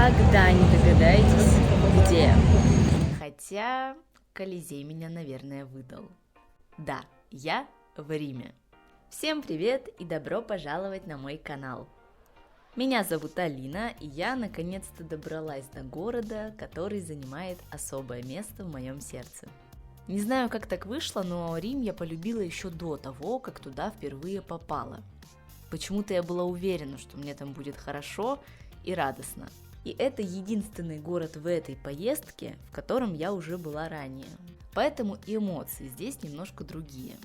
никогда не догадаетесь, где я. Хотя Колизей меня, наверное, выдал. Да, я в Риме. Всем привет и добро пожаловать на мой канал. Меня зовут Алина, и я наконец-то добралась до города, который занимает особое место в моем сердце. Не знаю, как так вышло, но Рим я полюбила еще до того, как туда впервые попала. Почему-то я была уверена, что мне там будет хорошо и радостно. И это единственный город в этой поездке, в котором я уже была ранее. Поэтому и эмоции здесь немножко другие.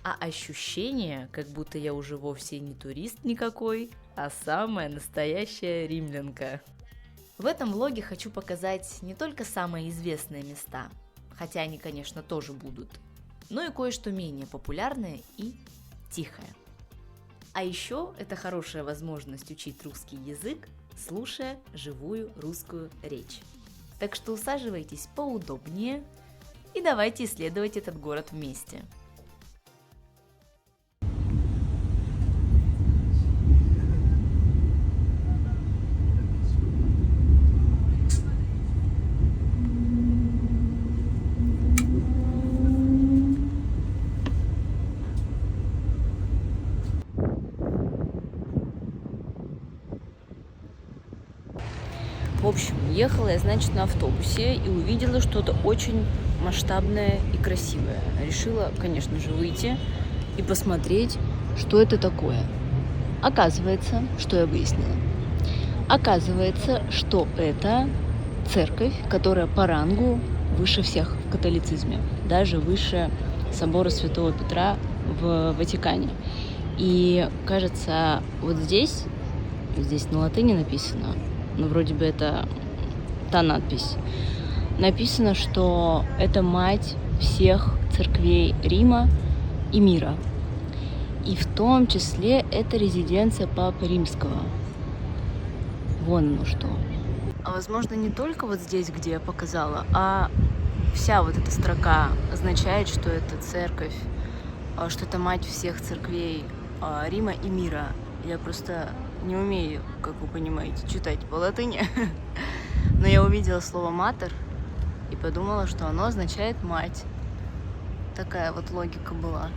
А ощущение, как будто я уже вовсе не турист никакой, а самая настоящая римлянка. В этом влоге хочу показать не только самые известные места, хотя они, конечно, тоже будут, но и кое-что менее популярное и тихое. А еще это хорошая возможность учить русский язык, слушая живую русскую речь. Так что усаживайтесь поудобнее и давайте исследовать этот город вместе. В общем, ехала я, значит, на автобусе и увидела что-то очень масштабное и красивое. Решила, конечно же, выйти и посмотреть, что это такое. Оказывается, что я выяснила? Оказывается, что это церковь, которая по рангу выше всех в католицизме, даже выше собора Святого Петра в Ватикане. И, кажется, вот здесь на латыни написано, ну, вроде бы это та надпись. Написано, что это мать всех церквей Рима и мира. И в том числе это резиденция Папы Римского. Вон оно что. А возможно, не только вот здесь, где я показала, а вся вот эта строка означает, что это церковь, что это мать всех церквей Рима и мира. Я просто не умею, как вы понимаете, читать по латыни, но я увидела слово «матер» и подумала, что оно означает «мать». Такая вот логика была.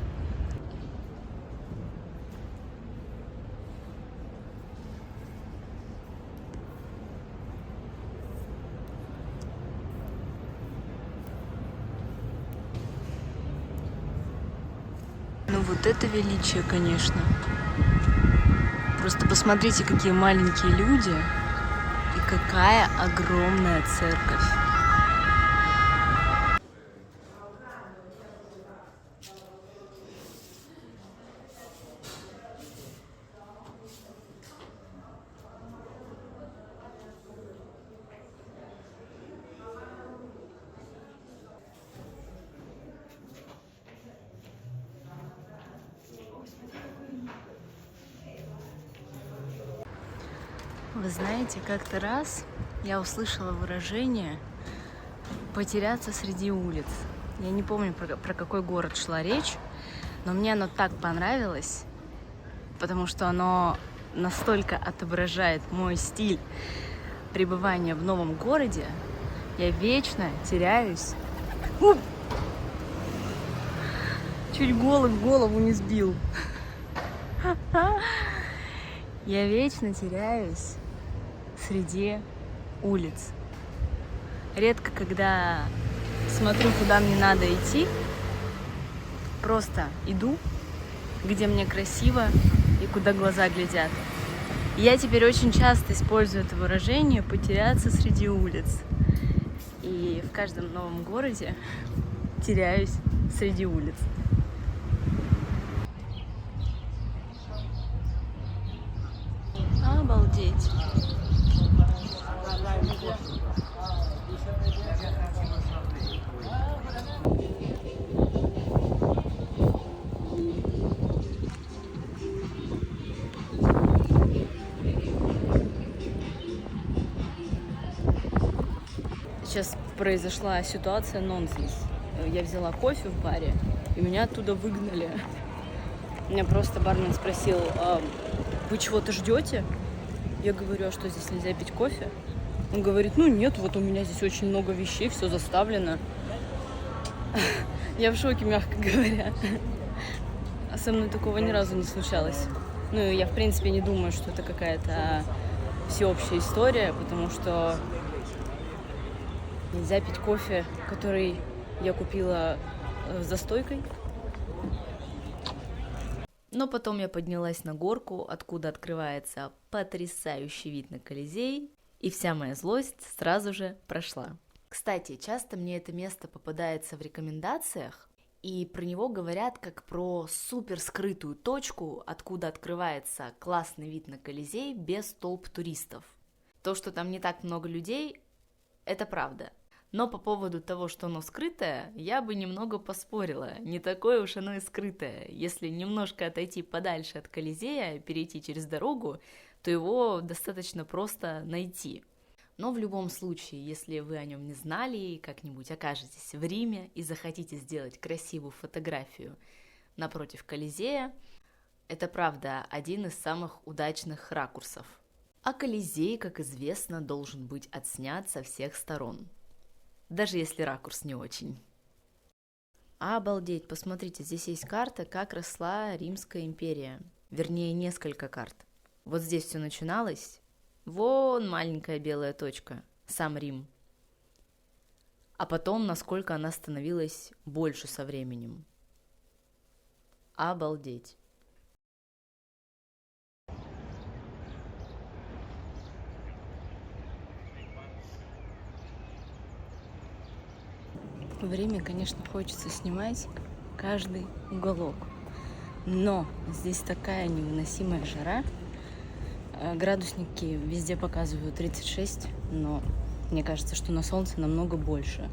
Ну вот это величие, конечно. Просто посмотрите, какие маленькие люди и какая огромная церковь. Вы знаете, как-то раз я услышала выражение «потеряться среди улиц». Я не помню, про какой город шла речь, но мне оно так понравилось, потому что оно настолько отображает мой стиль пребывания в новом городе. Я вечно теряюсь. Чуть голову не сбил. Я вечно теряюсь среди улиц. Редко, когда смотрю, куда мне надо идти, просто иду, где мне красиво и куда глаза глядят. И я теперь очень часто использую это выражение «потеряться среди улиц». И в каждом новом городе теряюсь среди улиц. Обалдеть. Сейчас произошла ситуация нонсенс. Я взяла кофе в баре, и меня оттуда выгнали. Меня просто бармен спросил: вы чего-то ждете? Я говорю: а что, здесь нельзя пить кофе? Он говорит, ну нет, вот у меня здесь очень много вещей, все заставлено. Я в шоке, мягко говоря. А со мной такого ни разу не случалось. Ну, я, в принципе, не думаю, что это какая-то всеобщая история, потому что нельзя пить кофе, который я купила за стойкой. Но потом я поднялась на горку, откуда открывается потрясающий вид на Колизей, и вся моя злость сразу же прошла. Кстати, часто мне это место попадается в рекомендациях, и про него говорят как про супер скрытую точку, откуда открывается классный вид на Колизей без толп туристов. То, что там не так много людей, это правда. Но по поводу того, что оно скрытое, я бы немного поспорила. Не такое уж оно и скрытое. Если немножко отойти подальше от Колизея, перейти через дорогу, то его достаточно просто найти. Но в любом случае, если вы о нем не знали и как-нибудь окажетесь в Риме и захотите сделать красивую фотографию напротив Колизея, это правда один из самых удачных ракурсов. А Колизей, как известно, должен быть отснят со всех сторон. Даже если ракурс не очень. Обалдеть, посмотрите, здесь есть карта, как росла Римская империя. Вернее, несколько карт. Вот здесь все начиналось. Вон маленькая белая точка, сам Рим. А потом, насколько она становилась больше со временем. Обалдеть. В Риме, конечно, хочется снимать каждый уголок. Но здесь такая невыносимая жара. Градусники везде показывают 36, но мне кажется, что на солнце намного больше.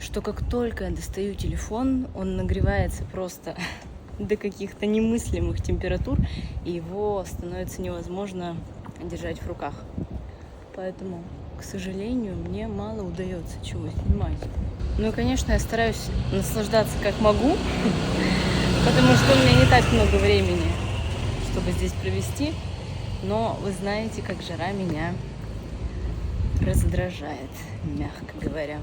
Что как только я достаю телефон, он нагревается просто до каких-то немыслимых температур, и его становится невозможно держать в руках. Поэтому, к сожалению, мне мало удается чего снимать. Ну и, конечно, я стараюсь наслаждаться как могу, потому что у меня не так много времени, чтобы здесь провести. Но вы знаете, как жара меня раздражает, мягко говоря.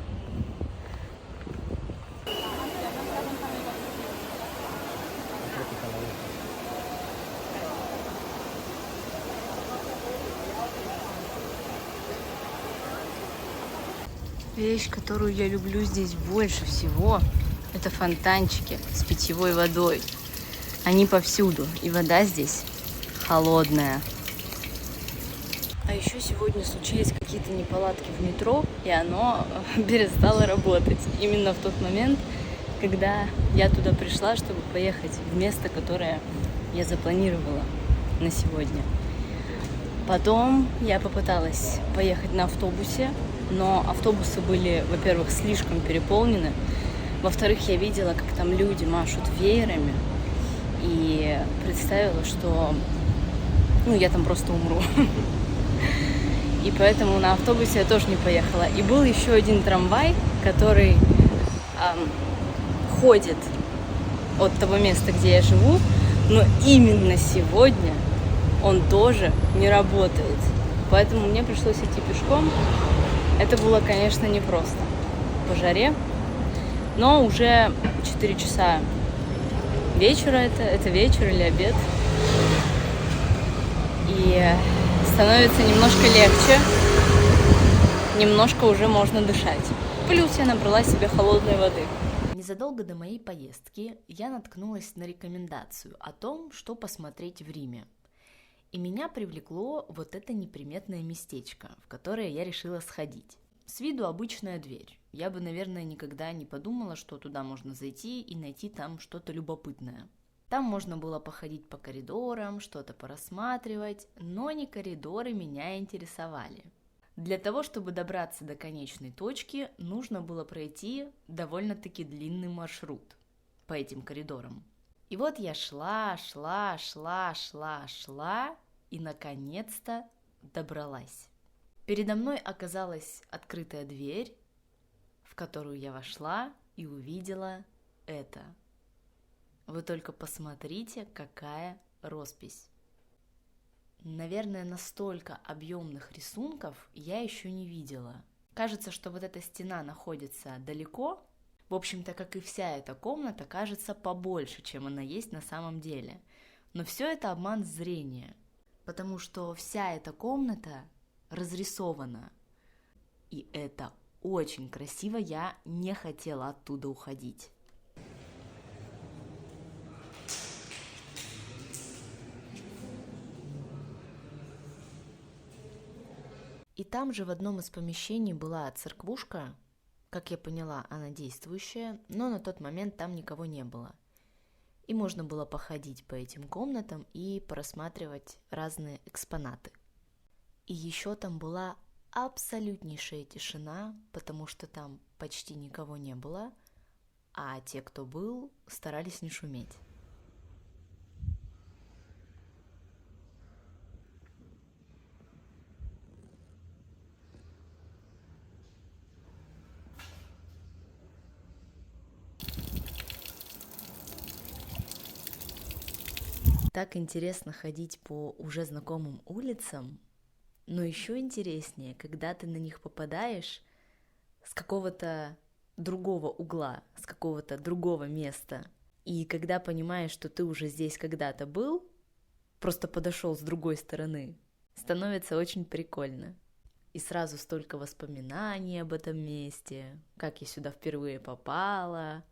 Вещь, которую я люблю здесь больше всего, это фонтанчики с питьевой водой. Они повсюду, и вода здесь холодная. А еще сегодня случились какие-то неполадки в метро, и оно перестало работать. Именно в тот момент, когда я туда пришла, чтобы поехать в место, которое я запланировала на сегодня. Потом я попыталась поехать на автобусе, но автобусы были, во-первых, слишком переполнены, во-вторых, я видела, как там люди машут веерами, и представила, что я там просто умру. И поэтому на автобусе я тоже не поехала. И был еще один трамвай, который ходит от того места, где я живу, но именно сегодня он тоже не работает. Поэтому мне пришлось идти пешком. Это было, конечно, непросто по жаре, но уже 4 часа вечера, это вечер или обед. И становится немножко легче, немножко уже можно дышать. Плюс я набрала себе холодной воды. Незадолго до моей поездки я наткнулась на рекомендацию о том, что посмотреть в Риме. И меня привлекло вот это неприметное местечко, в которое я решила сходить. С виду обычная дверь. Я бы, наверное, никогда не подумала, что туда можно зайти и найти там что-то любопытное. Там можно было походить по коридорам, что-то порассматривать, но не коридоры меня интересовали. Для того, чтобы добраться до конечной точки, нужно было пройти довольно-таки длинный маршрут по этим коридорам. И вот я шла, и наконец-то добралась. Передо мной оказалась открытая дверь, в которую я вошла и увидела это. Вы только посмотрите, какая роспись. Наверное, настолько объемных рисунков я еще не видела. Кажется, что вот эта стена находится далеко. В общем-то, как и вся эта комната, кажется побольше, чем она есть на самом деле. Но все это обман зрения, потому что вся эта комната разрисована. И это очень красиво, я не хотела оттуда уходить. И там же в одном из помещений была церквушка. Как я поняла, она действующая, но на тот момент там никого не было. И можно было походить по этим комнатам и просматривать разные экспонаты. И еще там была абсолютнейшая тишина, потому что там почти никого не было, а те, кто был, старались не шуметь. Так интересно ходить по уже знакомым улицам, но еще интереснее, когда ты на них попадаешь с какого-то другого угла, с какого-то другого места. И когда понимаешь, что ты уже здесь когда-то был, просто подошел с другой стороны, становится очень прикольно. И сразу столько воспоминаний об этом месте, как я сюда впервые попала.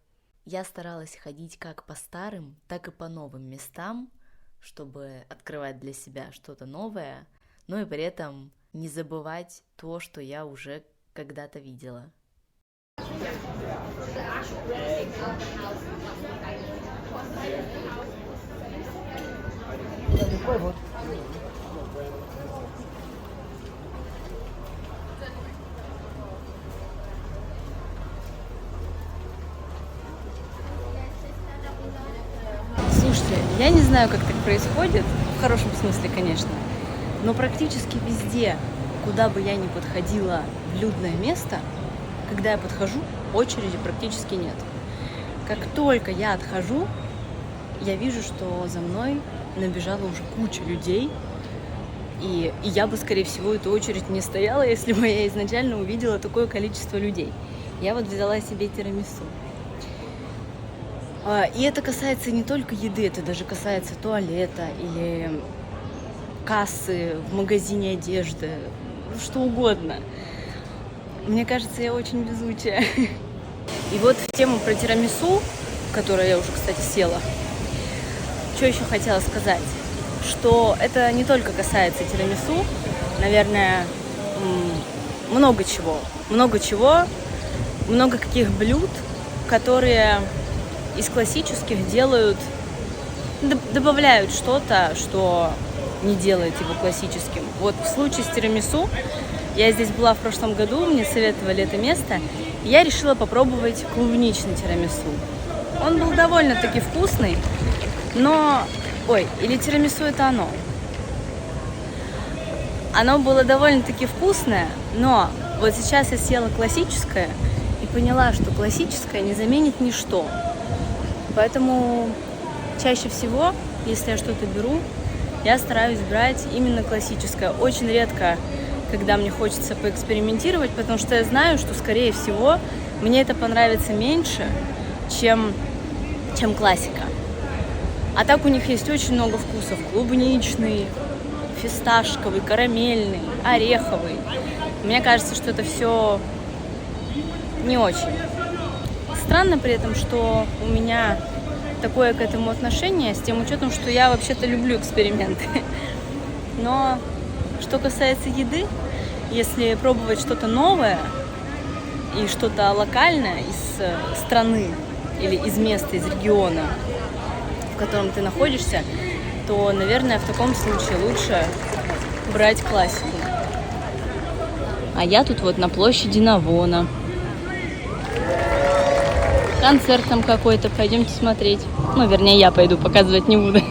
Я старалась ходить как по старым, так и по новым местам, чтобы открывать для себя что-то новое, но и при этом не забывать то, что я уже когда-то видела. Слушайте, я не знаю, как так происходит, в хорошем смысле, конечно, но практически везде, куда бы я ни подходила в людное место, когда я подхожу, очереди практически нет. Как только я отхожу, я вижу, что за мной набежала уже куча людей, и я бы, скорее всего, эту очередь не стояла, если бы я изначально увидела такое количество людей. Я вот взяла себе тирамису. И это касается не только еды, это даже касается туалета или кассы в магазине одежды, что угодно. Мне кажется, я очень везучая. И вот в тему про тирамису, в которой я уже, кстати, села, что еще хотела сказать, что это не только касается тирамису, наверное, много чего, много каких блюд, которые из классических делают, добавляют что-то, что не делает его классическим. Вот в случае с тирамису, я здесь была в прошлом году, мне советовали это место, и я решила попробовать клубничный тирамису. Он был довольно-таки вкусный, но... Ой, или тирамису это оно? Оно было довольно-таки вкусное, но вот сейчас я съела классическое и поняла, что классическое не заменит ничто. Поэтому чаще всего, если я что-то беру, я стараюсь брать именно классическое. Очень редко, когда мне хочется поэкспериментировать, потому что я знаю, что, скорее всего, мне это понравится меньше, чем классика. А так у них есть очень много вкусов. Клубничный, фисташковый, карамельный, ореховый. Мне кажется, что это все не очень. Странно при этом, что у меня такое к этому отношение, с тем учетом, что я вообще-то люблю эксперименты. Но что касается еды, если пробовать что-то новое и что-то локальное из страны или из места, из региона, в котором ты находишься, то, наверное, в таком случае лучше брать классику. А я тут вот на площади Навона. Концерт там какой-то, пойдемте смотреть. Ну, вернее, я пойду, показывать не буду.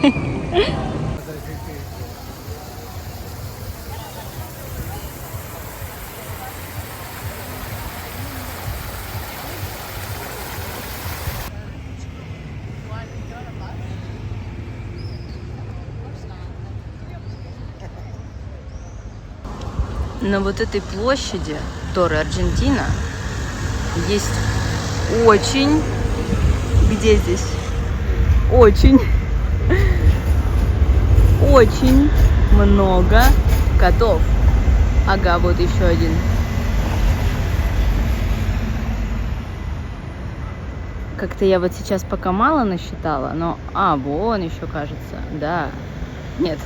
На вот этой площади Торре Аргентина есть очень... Где здесь? Очень много котов. Ага, вот еще один. Как-то я вот сейчас пока мало насчитала, но... вон еще, кажется. Да. Нет,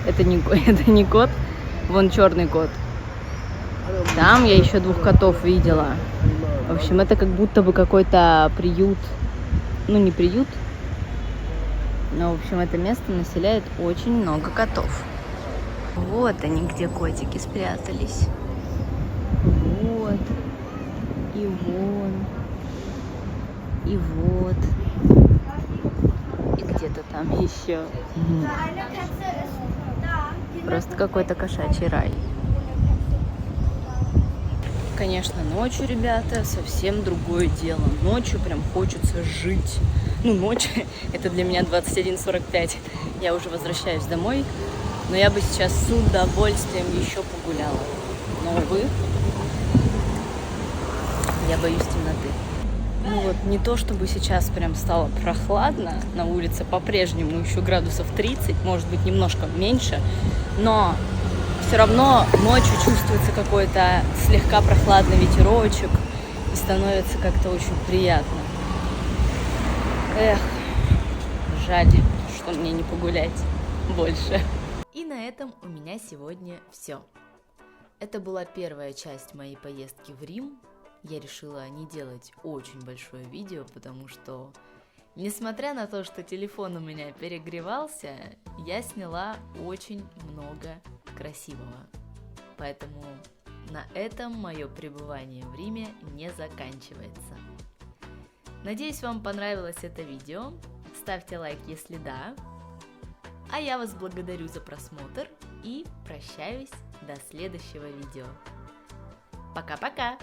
это не кот. Вон черный кот. Там я еще 2 котов видела. В общем, это как будто бы какой-то приют. Ну, не приют. Но, в общем, это место населяет очень много котов. Вот они, где котики спрятались. Вот. И вон. И вот. И где-то там еще. Просто какой-то кошачий рай. Конечно, ночью, ребята, совсем другое дело. Ночью прям хочется жить. Ну, ночь, это для меня 21:45. Я уже возвращаюсь домой. Но я бы сейчас с удовольствием еще погуляла. Но, увы, я боюсь темноты. Ну вот, не то чтобы сейчас прям стало прохладно. На улице по-прежнему еще градусов 30, может быть, немножко меньше. Но все равно ночью чувствуется какой-то слегка прохладный ветерочек. И становится как-то очень приятно. Эх, жаль, что мне не погулять больше. И на этом у меня сегодня все. Это была первая часть моей поездки в Рим. Я решила не делать очень большое видео, потому что, несмотря на то, что телефон у меня перегревался, я сняла очень много красивого. Поэтому на этом мое пребывание в Риме не заканчивается. Надеюсь, вам понравилось это видео. Ставьте лайк, если да. А я вас благодарю за просмотр и прощаюсь до следующего видео. Пока-пока!